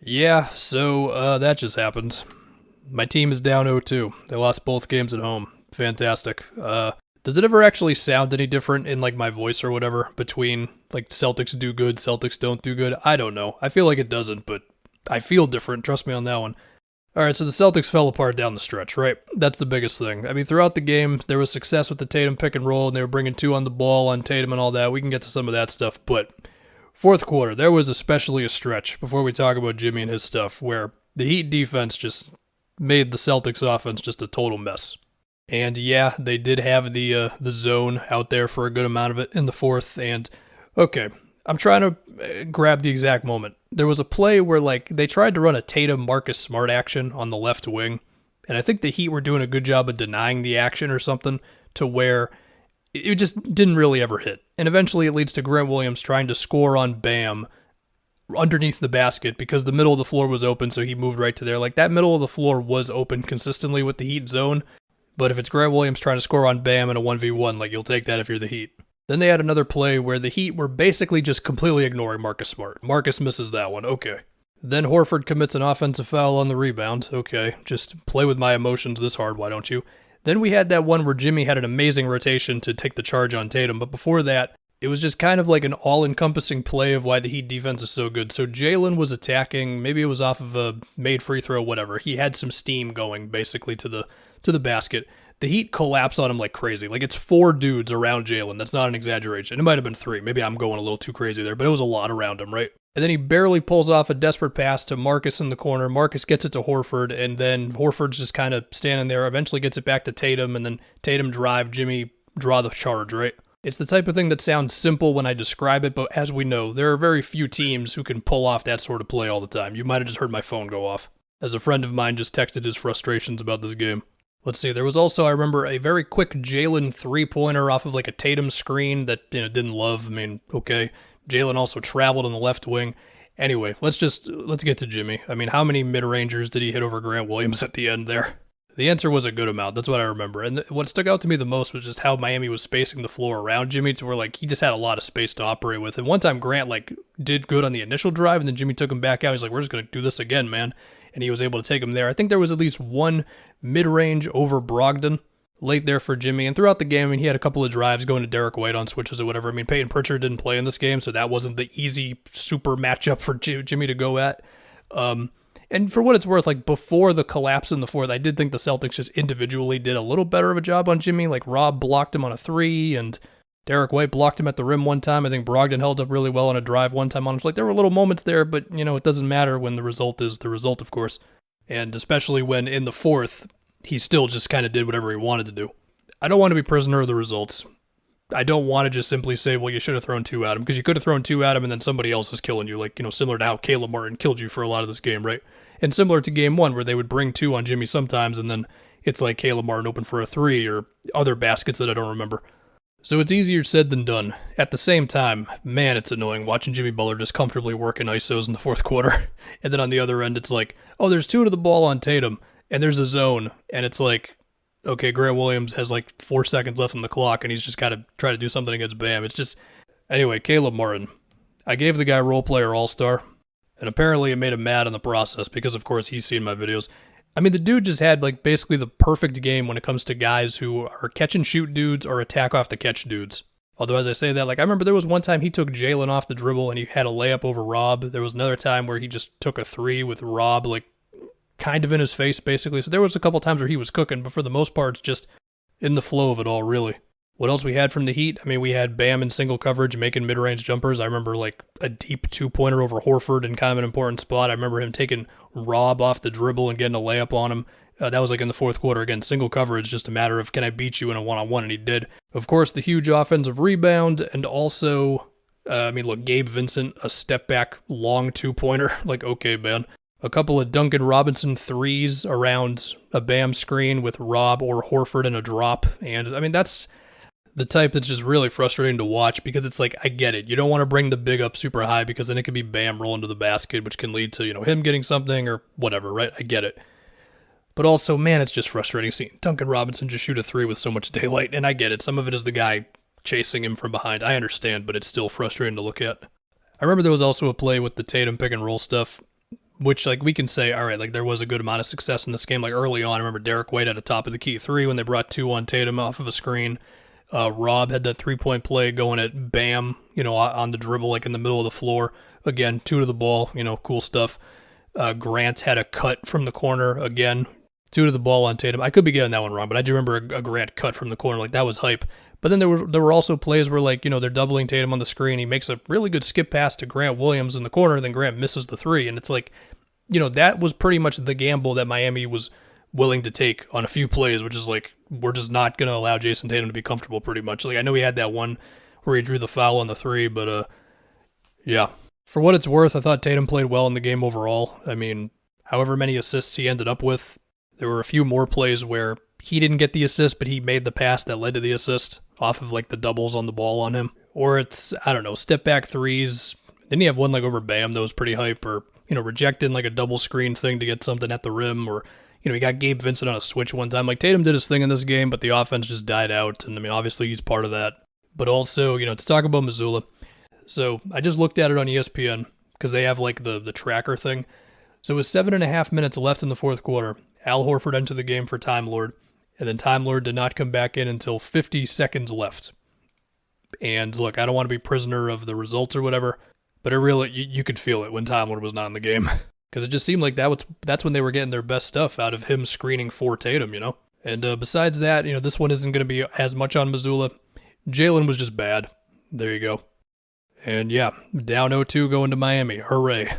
Yeah, so that just happened. My team is down 0-2. They lost both games at home. Fantastic. Does it ever actually sound any different in like my voice or whatever between like Celtics do good, Celtics don't do good? I don't know. I feel like it doesn't, but I feel different. Trust me on that one. All right, so the Celtics fell apart down the stretch, right? That's the biggest thing. I mean, throughout the game, there was success with the Tatum pick and roll, and they were bringing two on the ball on Tatum and all that. We can get to some of that stuff, but fourth quarter, there was especially a stretch before we talk about Jimmy and his stuff where the Heat defense just made the Celtics offense just a total mess. And yeah, they did have the zone out there for a good amount of it in the fourth. And okay, I'm trying to grab the exact moment. There was a play where like they tried to run a Tatum Marcus Smart action on the left wing, and I think the Heat were doing a good job of denying the action or something to where it just didn't really ever hit. And eventually it leads to Grant Williams trying to score on Bam underneath the basket because the middle of the floor was open, so he moved right to there. Like that middle of the floor was open consistently with the Heat zone, but if it's Grant Williams trying to score on Bam in a 1v1, like you'll take that if you're the Heat. Then they had another play where the Heat were basically just completely ignoring Marcus Smart. Marcus misses that one. Okay. Then Horford commits an offensive foul on the rebound. Okay. Just play with my emotions this hard, why don't you? Then we had that one where Jimmy had an amazing rotation to take the charge on Tatum, but before that, it was just kind of like an all-encompassing play of why the Heat defense is so good. So Jalen was attacking, maybe it was off of a made free throw, whatever. He had some steam going basically to the basket. The Heat collapse on him like crazy. Like it's four dudes around Jalen. That's not an exaggeration. It might have been three. Maybe I'm going a little too crazy there, but it was a lot around him, right? And then he barely pulls off a desperate pass to Marcus in the corner. Marcus gets it to Horford, and then Horford's just kind of standing there. Eventually gets it back to Tatum, and then Tatum drive, Jimmy draw the charge, right? It's the type of thing that sounds simple when I describe it, but as we know, there are very few teams who can pull off that sort of play all the time. You might have just heard my phone go off, as a friend of mine just texted his frustrations about this game. Let's see, there was also, I remember, a very quick Jalen three-pointer off of like a Tatum screen that, didn't love. I mean, okay. Jalen also traveled on the left wing. Anyway, let's get to Jimmy. I mean, how many mid-rangers did he hit over Grant Williams at the end there? The answer was a good amount. That's what I remember. And what stuck out to me the most was just how Miami was spacing the floor around Jimmy to where, like, he just had a lot of space to operate with. And one time Grant, like, did good on the initial drive, and then Jimmy took him back out. He's like, we're just going to do this again, man. And he was able to take him there. I think there was at least one mid-range over Brogdon late there for Jimmy. And throughout the game, I mean, he had a couple of drives going to Derek White on switches or whatever. I mean, Peyton Pritchard didn't play in this game, so that wasn't the easy super matchup for Jimmy to go at. And for what it's worth, like before the collapse in the fourth, I did think the Celtics just individually did a little better of a job on Jimmy. Like Rob blocked him on a three, and Derek White blocked him at the rim one time. I think Brogdon held up really well on a drive one time on him. So, like there were little moments there, but it doesn't matter when the result is the result, of course. And especially when in the fourth, he still just kind of did whatever he wanted to do. I don't want to be prisoner of the results. I don't want to just simply say, well, you should have thrown two at him, because you could have thrown two at him and then somebody else is killing you, like, similar to how Caleb Martin killed you for a lot of this game, right? And similar to game one, where they would bring two on Jimmy sometimes, and then it's like Caleb Martin open for a three or other baskets that I don't remember. So it's easier said than done. At the same time, man, it's annoying watching Jimmy Butler just comfortably working ISOs in the fourth quarter. And then on the other end, it's like, oh, there's two to the ball on Tatum, and there's a zone, and it's like, okay, Grant Williams has like 4 seconds left on the clock, and he's just got to try to do something against Bam. It's just, anyway, Caleb Martin. I gave the guy role player all-star, and apparently it made him mad in the process because, of course, he's seen my videos. I mean, the dude just had like basically the perfect game when it comes to guys who are catch and shoot dudes or attack off the catch dudes. Although, as I say that, like I remember there was one time he took Jalen off the dribble and he had a layup over Rob. There was another time where he just took a three with Rob, like kind of in his face, basically. So there was a couple times where he was cooking, but for the most part, it's just in the flow of it all, really. What else we had from the Heat? I mean, we had Bam in single coverage making mid-range jumpers. I remember like a deep two-pointer over Horford in kind of an important spot. I remember him taking Rob off the dribble and getting a layup on him. That was like in the fourth quarter. Again, single coverage, just a matter of can I beat you in a one-on-one, and he did. Of course, the huge offensive rebound, and also, look, Gabe Vincent, a step-back long two-pointer. Like, okay, man. A couple of Duncan Robinson threes around a Bam screen with Rob or Horford in a drop. And, I mean, that's the type that's just really frustrating to watch because it's like, I get it. You don't want to bring the big up super high because then it could be Bam rolling to the basket, which can lead to, him getting something or whatever, right? I get it. But also, man, it's just frustrating seeing Duncan Robinson just shoot a three with so much daylight. And I get it. Some of it is the guy chasing him from behind. I understand, but it's still frustrating to look at. I remember there was also a play with the Tatum pick and roll stuff which like we can say, all right, like there was a good amount of success in this game. Like early on, I remember Derek White had a top of the key three when they brought 2 on Tatum off of a screen. Rob had that 3-point play going at Bam, on the dribble, like in the middle of the floor. Again, 2 to the ball, cool stuff. Grant had a cut from the corner, again, 2 to the ball on Tatum. I could be getting that one wrong, but I do remember a Grant cut from the corner, like that was hype. But then there were also plays where like, they're doubling Tatum on the screen. He makes a really good skip pass to Grant Williams in the corner, then Grant misses the 3, and it's like, that was pretty much the gamble that Miami was willing to take on a few plays, which is like, we're just not going to allow Jason Tatum to be comfortable pretty much. Like, I know he had that one where he drew the foul on the 3, but yeah. For what it's worth, I thought Tatum played well in the game overall. I mean, however many assists he ended up with, there were a few more plays where he didn't get the assist, but he made the pass that led to the assist off of like the doubles on the ball on him. Or it's, I don't know, step back threes. Didn't he have one like over Bam that was pretty hype? Or, rejecting like a double screen thing to get something at the rim, or he got Gabe Vincent on a switch one time. Like, Tatum did his thing in this game, but the offense just died out. And, I mean, obviously he's part of that. But also, to talk about Missoula. So, I just looked at it on ESPN because they have, like, the tracker thing. So, it was 7.5 minutes left in the fourth quarter. Al Horford entered the game for Time Lord. And then Time Lord did not come back in until 50 seconds left. And, look, I don't want to be prisoner of the results or whatever, but it really, you could feel it when Time Lord was not in the game. Because it just seemed like that's when they were getting their best stuff out of him screening for Tatum, And besides that, this one isn't going to be as much on Missoula. Jalen was just bad. There you go. And yeah, down 0-2 going to Miami. Hooray.